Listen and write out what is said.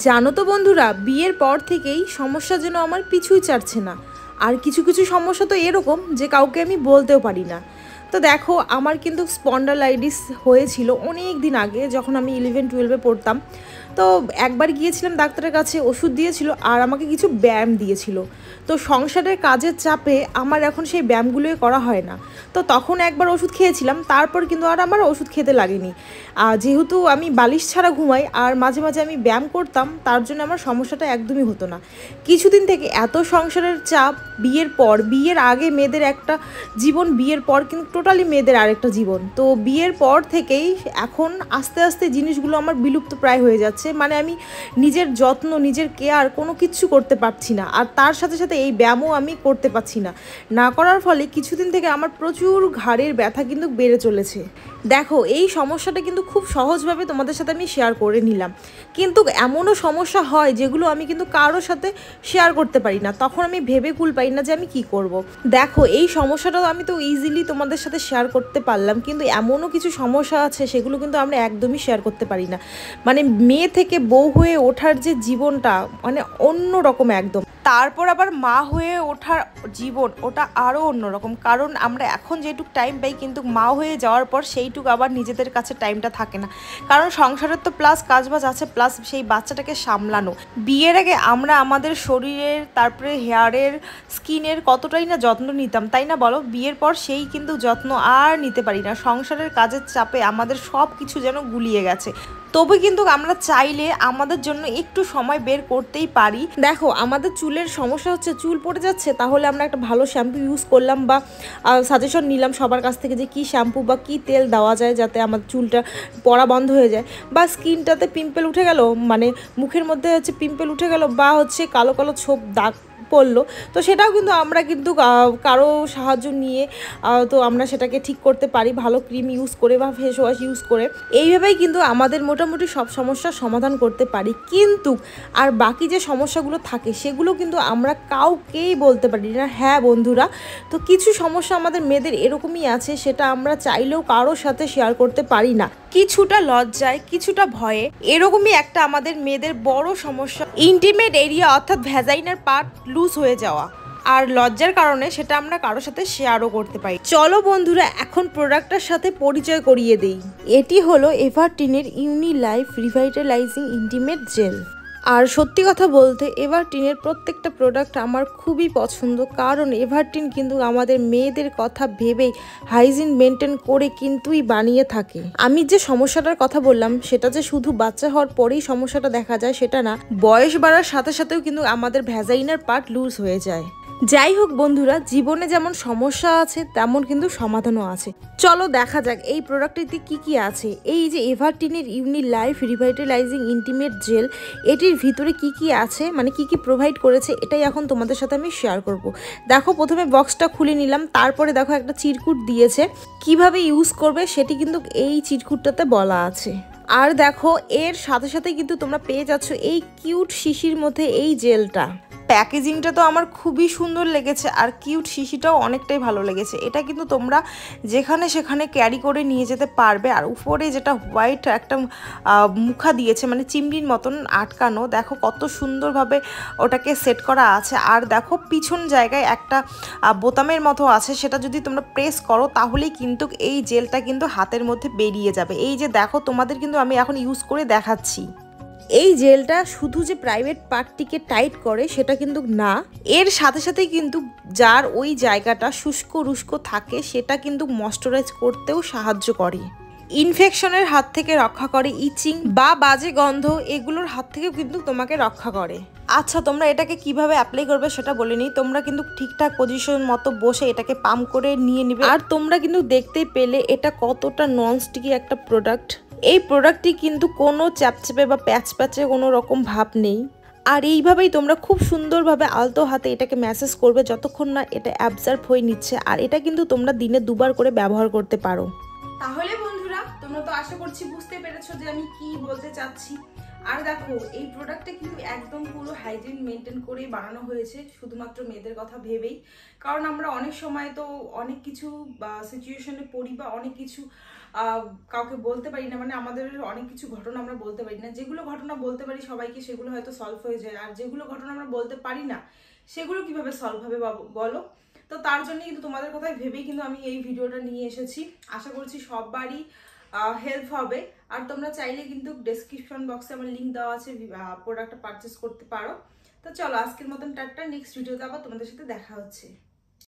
জানো তো বন্ধুরা, বিয়ের পর থেকেই সমস্যা যেন আমার পিছুই ছাড়ছে না। আর কিছু কিছু সমস্যা তো এরকম যে কাউকে আমি বলতেও পারি না। তো দেখো, আমার কিন্তু স্পন্ডালাইটিস হয়েছিল অনেক দিন আগে, যখন আমি 11-12-এ পড়তাম। তো একবার গিয়েছিলাম ডাক্তারের কাছে, ওষুধ দিয়েছিল আর আমাকে কিছু ব্যায়াম দিয়েছিল। তো সংসারের কাজের চাপে আমার এখন সেই ব্যায়ামগুলোই করা হয় না। তো তখন একবার ওষুধ খেয়েছিলাম, তারপর কিন্তু আর আমার ওষুধ খেতে লাগেনি। আর যেহেতু আমি বালিশ ছাড়া ঘুমাই আর মাঝে মাঝে আমি ব্যায়াম করতাম, তার জন্য আমার সমস্যাটা একদমই হতো না। কিছুদিন থেকে এত সংসারের চাপ, বিয়ের পর, বিয়ের আগে মেয়েদের একটা জীবন, বিয়ের পর কিন্তু টোটালি মেয়েদের আরেকটা জীবন। তো বিয়ের পর থেকেই এখন আস্তে আস্তে জিনিসগুলো আমার বিলুপ্ত প্রায় হয়ে যাচ্ছে। মানে আমি নিজের যত্ন, নিজের কেয়ার কোনো কিছু করতে পারছি না। আর তার সাথে সাথে এই ব্যায়ামও আমি করতে পারছি না। না করার ফলে কিছুদিন থেকে আমার প্রচুর ঘাড়ের ব্যথা কিন্তু বেড়ে চলেছে। দেখো, এই সমস্যাটা কিন্তু খুব সহজভাবে তোমাদের সাথে আমি শেয়ার করে নিলাম, কিন্তু এমনও সমস্যা হয় যেগুলো আমি কিন্তু কারোর সাথে শেয়ার করতে পারি না। তখন আমি ভেবে কুল পাই না যে আমি কি করব। দেখো, এই সমস্যাটাও আমি তো ইজিলি তোমাদের সাথে শেয়ার করতে পারলাম, কিন্তু এমনও কিছু সমস্যা আছে সেগুলো কিন্তু আমরা একদমই শেয়ার করতে পারি না। মানে মেয়ে থেকে বউ হয়ে ওঠার যে জীবনটা, মানে অন্য রকম একদম। তারপর আবার মা হয়ে ওঠার জীবন, ওটা আরও অন্যরকম। কারণ আমরা এখন যেটুক টাইম পাই, কিন্তু মা হয়ে যাওয়ার পর সেইটুক আবার নিজেদের কাছে টাইমটা থাকে না। কারণ সংসারের তো প্লাস কাজবাজ আছে, প্লাস সেই বাচ্চাটাকে সামলানো। বিয়ের আগে আমরা আমাদের শরীরের, তারপরে হেয়ারের, স্কিনের কতটাই না যত্ন নিতাম, তাই না বলো? বিয়ের পর সেই কিন্তু যত্ন আর নিতে পারি না। সংসারের কাজের চাপে আমাদের সব কিছু যেন গুলিয়ে গেছে। তবে কিন্তু আমরা চাইলে আমাদের জন্য একটু সময় বের করতেই পারি। দেখো, আমাদের চুলের সমস্যা হচ্ছে, চুল পড়ে যাচ্ছে, তাহলে আমরা একটা ভালো শ্যাম্পু ইউজ করলাম বা সাজেশন নিলাম সবার কাছ থেকে যে কী শ্যাম্পু বা কী তেল দেওয়া যায় যাতে আমার চুলটা পড়া বন্ধ হয়ে যায়। বা স্কিনটাতে পিম্পল উঠে গেল, মানে মুখের মধ্যে হচ্ছে পিম্পল উঠে গেল, বা হচ্ছে কালো কালো ছোপ দাগ পড়লো, তো সেটাও কিন্তু আমরা কিন্তু কারো সাহায্য নিয়ে তো আমরা সেটাকে ঠিক করতে পারি, ভালো ক্রিম ইউজ করে বা ফেস ওয়াশ ইউজ করে। এইভাবেই কিন্তু আমাদের মোটামুটি সব সমস্যার সমাধান করতে পারি। কিন্তু আর বাকি যে সমস্যাগুলো থাকে সেগুলো কিন্তু আমরা কাউকেই বলতে পারি না। হ্যাঁ বন্ধুরা, তো কিছু সমস্যা আমাদের মেয়েদের এরকমই আছে, সেটা আমরা চাইলেও কারোর সাথে শেয়ার করতে পারি না। কিছুটা লজ্জায়, কিছুটা ভয়ে, এরকমই একটা আমাদের মেয়েদের বড় সমস্যা, ইন্টিমেট এরিয়া অর্থাৎ ভ্যাজাইনার পার্ট লুজ হয়ে যাওয়া। আর লজ্জার কারণে সেটা আমরা কারোর সাথে শেয়ারও করতে পারি। চলো বন্ধুরা, এখন প্রোডাক্টটার সাথে পরিচয় করিয়ে দেই। এটি হলো এভারটিনের ইউনি লাইফ রিভাইটালাইজিং ইন্টিমেট জেল। আর সত্যি কথা বলতে, এভারটিনের প্রত্যেকটা প্রোডাক্ট আমার খুবই পছন্দ, কারণ এভারটিন কিন্তু আমাদের মেয়েদের কথা ভেবেই হাইজিন মেনটেন করে কিন্তুই বানিয়ে থাকে। আমি যে সমস্যাটার কথা বললাম, সেটা যে শুধু বাচ্চা হওয়ার পরেই সমস্যাটা দেখা যায় সেটা না, বয়স বাড়ার সাথে সাথেও কিন্তু আমাদের ভ্যাজাইনার পার্ট লুজ হয়ে যায়। যাই হোক বন্ধুরা, জীবনে যেমন সমস্যা আছে তেমন কিন্তু সমাধানও আছে। চলো দেখা যাক এই প্রোডাক্টটিতে কি কি আছে। এই যে এভারটিনের ইউনি লাইফ রিভাইটালাইজিং ইন্টিমেট জেল, এটির ভিতরে কি কি আছে, মানে কি কি প্রোভাইড করেছে, এটাই এখন তোমাদের সাথে আমি শেয়ার করব। দেখো, প্রথমে বক্সটা খুলে নিলাম, তারপরে দেখো একটা চিরকুট দিয়েছে, কিভাবে ইউজ করবে সেটি কিন্তু এই চিরকুটটাতে বলা আছে। আর দেখো, এর সাথে সাথে কিন্তু তোমরা পেয়ে যাচ্ছ এই কিউট শিশির মধ্যে এই জেলটা। প্যাকেজিংটা তো আমার খুবই সুন্দর লেগেছে, আর কিউট শিশিটাও অনেকটাই ভালো লেগেছে। এটা কিন্তু তোমরা যেখানে সেখানে ক্যারি করে নিয়ে যেতে পারবে। আর উপরে যেটা হোয়াইট একটা মুখা দিয়েছে, মানে চিমনির মতন আটকানো, দেখো কত সুন্দরভাবে ওটাকে সেট করা আছে। আর দেখো পিছন জায়গায় একটা বোতামের মতো আছে, সেটা যদি তোমরা প্রেস করো তাহলেই কিন্তু এই জেলটা কিন্তু হাতের মধ্যে বেরিয়ে যাবে। এই যে দেখো, তোমাদের কিন্তু আমি এখন ইউজ করে দেখাচ্ছি। এই জেলটা শুধু যে প্রাইভেট পার্টটিকে টাইট করে সেটা কিন্তু না, এর সাথে সাথে কিন্তু যার ওই জায়গাটা শুষ্ক রুষ্ক থাকে সেটা কিন্তু ময়শ্চারাইজ করতেও সাহায্য করে, ইনফেকশনের হাত থেকে রক্ষা করে, ইচিং বা বাজে গন্ধ এগুলোর হাত থেকেও কিন্তু তোমাকে রক্ষা করে। আচ্ছা, তোমরা এটাকে কিভাবে অ্যাপ্লাই করবে সেটা বলে নিই। তোমরা কিন্তু ঠিকঠাক পজিশন মতো বসে এটাকে পাম্প করে নিয়ে নিবে। আর তোমরা কিন্তু দেখতেই পেলে এটা কতটা ননস্টিকি একটা প্রোডাক্ট। এই প্রোডাক্টটি কিন্তু কোনো চ্যাপচ্যাপে বা প্যাচ প্যাচে কোনো রকম ভাব নেই। আর এইভাবেই তোমরা খুব সুন্দরভাবে আলতো হাতে এটাকে ম্যাসেজ করবে যতক্ষণ না এটা অ্যাবজর্ব হয়ে নিচ্ছে। আর এটা কিন্তু তোমরা দিনে 2 বার করে ব্যবহার করতে পারো। তাহলে বন্ধুরা, তোমরা তো আশা করছি বুঝতে পেরেছো যে আমি কি বলতে চাচ্ছি। আর দেখো এই প্রোডাক্টটা কিন্তু একদম পুরো হাইজিন মেনটেন করেই বানানো হয়েছে, শুধুমাত্র মেয়েদের কথা ভেবেই। কারণ আমরা অনেক সময় তো অনেক কিছু সিচুয়েশনে পড়ি বা অনেক কিছু কাউকে বলতে পারি না, মানে আমাদের অনেক কিছু ঘটনা আমরা বলতে পারি না। যেগুলো ঘটনা বলতে পারি সবাইকে সেগুলো হয়তো সলভ হয়ে যায়, আর যেগুলো ঘটনা আমরা বলতে পারি না সেগুলো কিভাবে সলভ হবে বলো। তো তার জন্য কিন্তু তোমাদের কথাই ভেবেই কিন্তু আমি এই ভিডিওটা নিয়ে এসেছি। আশা করছি সবারই হেল্প হবে। আর তোমরা চাইলে কিন্তু ডেসক্রিপশন বক্সে আমার লিঙ্ক দেওয়া আছে, প্রোডাক্টটা পারচেস করতে পারো। তো চলো আজকের মতন টাটা, নেক্সট ভিডিওতে আবার তোমাদের সাথে দেখা হচ্ছে।